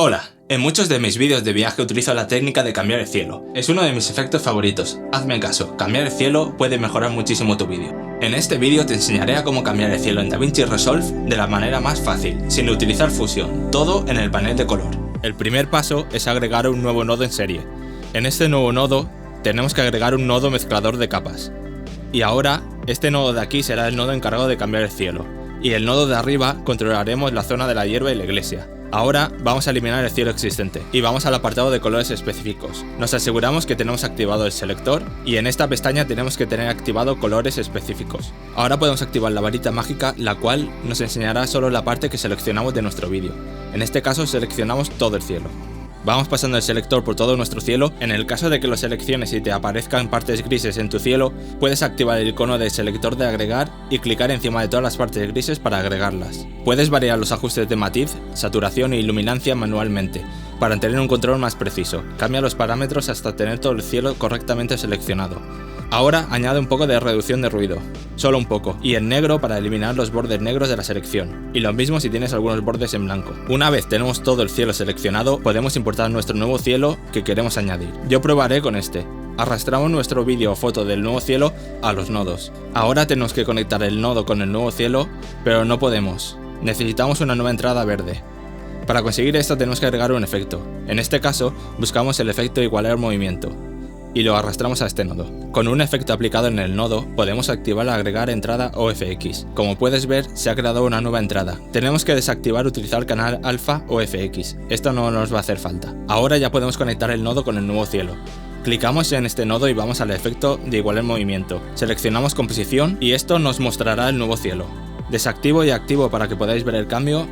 Hola, en muchos de mis vídeos de viaje utilizo la técnica de cambiar el cielo. Es uno de mis efectos favoritos. Hazme caso, cambiar el cielo puede mejorar muchísimo tu vídeo. En este vídeo te enseñaré a cómo cambiar el cielo en DaVinci Resolve de la manera más fácil, sin utilizar Fusion, todo en el panel de color. El primer paso es agregar un nuevo nodo en serie. En este nuevo nodo tenemos que agregar un nodo mezclador de capas. Y ahora, este nodo de aquí será el nodo encargado de cambiar el cielo. Y el nodo de arriba controlaremos la zona de la hierba y la iglesia. Ahora vamos a eliminar el cielo existente y vamos al apartado de colores específicos. Nos aseguramos que tenemos activado el selector y en esta pestaña tenemos que tener activado colores específicos. Ahora podemos activar la varita mágica, la cual nos enseñará solo la parte que seleccionamos de nuestro vídeo. En este caso seleccionamos todo el cielo. Vamos pasando el selector por todo nuestro cielo. En el caso de que lo selecciones y te aparezcan partes grises en tu cielo, puedes activar el icono de selector de agregar y clicar encima de todas las partes grises para agregarlas. Puedes variar los ajustes de matiz, saturación e iluminancia manualmente, para tener un control más preciso. Cambia los parámetros hasta tener todo el cielo correctamente seleccionado. Ahora añade un poco de reducción de ruido, solo un poco, y en negro para eliminar los bordes negros de la selección, y lo mismo si tienes algunos bordes en blanco. Una vez tenemos todo el cielo seleccionado, podemos importar nuestro nuevo cielo que queremos añadir. Yo probaré con este. Arrastramos nuestro vídeo o foto del nuevo cielo a los nodos. Ahora tenemos que conectar el nodo con el nuevo cielo, pero no podemos. Necesitamos una nueva entrada verde. Para conseguir esto tenemos que agregar un efecto. En este caso, buscamos el efecto igualar movimiento y lo arrastramos a este nodo. Con un efecto aplicado en el nodo, podemos activar agregar entrada OFX. Como puedes ver, se ha creado una nueva entrada. Tenemos que desactivar utilizar canal alfa OFX. Esto no nos va a hacer falta. Ahora ya podemos conectar el nodo con el nuevo cielo. Clicamos en este nodo y vamos al efecto de igualar movimiento. Seleccionamos composición y esto nos mostrará el nuevo cielo. Desactivo y activo para que podáis ver el cambio.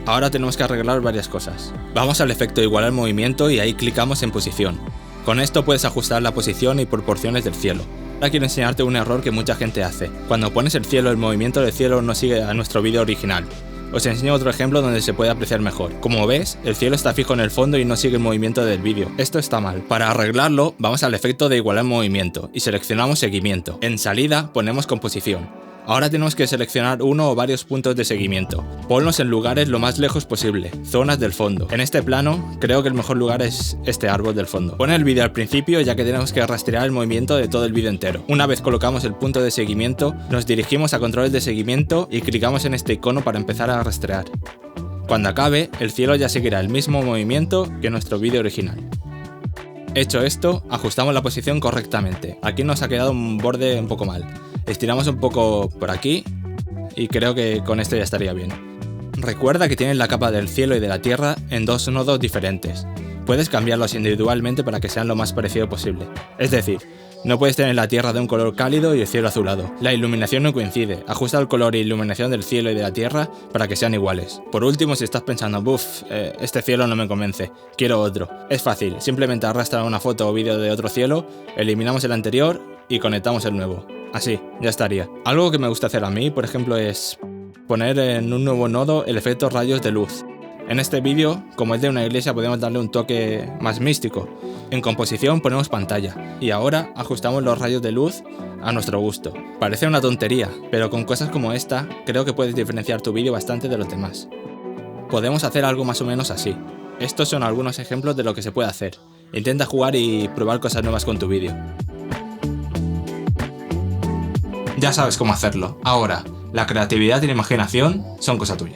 Ahora tenemos que arreglar varias cosas. Vamos al efecto de igualar movimiento y ahí clicamos en posición. Con esto puedes ajustar la posición y proporciones del cielo. Ahora quiero enseñarte un error que mucha gente hace. Cuando pones el cielo, el movimiento del cielo no sigue a nuestro vídeo original. Os enseño otro ejemplo donde se puede apreciar mejor. Como ves, el cielo está fijo en el fondo y no sigue el movimiento del vídeo. Esto está mal. Para arreglarlo, vamos al efecto de igualar movimiento y seleccionamos seguimiento. En salida ponemos composición. Ahora tenemos que seleccionar uno o varios puntos de seguimiento. Ponlos en lugares lo más lejos posible, zonas del fondo. En este plano, creo que el mejor lugar es este árbol del fondo. Pon el vídeo al principio ya que tenemos que rastrear el movimiento de todo el vídeo entero. Una vez colocamos el punto de seguimiento, nos dirigimos a controles de seguimiento y clicamos en este icono para empezar a rastrear. Cuando acabe, el cielo ya seguirá el mismo movimiento que nuestro vídeo original. Hecho esto, ajustamos la posición correctamente. Aquí nos ha quedado un borde un poco mal. Estiramos un poco por aquí y creo que con esto ya estaría bien. Recuerda que tienes la capa del cielo y de la tierra en dos nodos diferentes. Puedes cambiarlos individualmente para que sean lo más parecido posible. Es decir, no puedes tener la tierra de un color cálido y el cielo azulado. La iluminación no coincide. Ajusta el color e iluminación del cielo y de la tierra para que sean iguales. Por último, si estás pensando, este cielo no me convence, quiero otro. Es fácil, simplemente arrastra una foto o vídeo de otro cielo, eliminamos el anterior y conectamos el nuevo. Así, ya estaría. Algo que me gusta hacer a mí, por ejemplo, es poner en un nuevo nodo el efecto rayos de luz. En este vídeo, como es de una iglesia, podemos darle un toque más místico. En composición ponemos pantalla y ahora ajustamos los rayos de luz a nuestro gusto. Parece una tontería, pero con cosas como esta creo que puedes diferenciar tu vídeo bastante de los demás. Podemos hacer algo más o menos así. Estos son algunos ejemplos de lo que se puede hacer. Intenta jugar y probar cosas nuevas con tu vídeo. Ya sabes cómo hacerlo. Ahora, la creatividad y la imaginación son cosa tuya.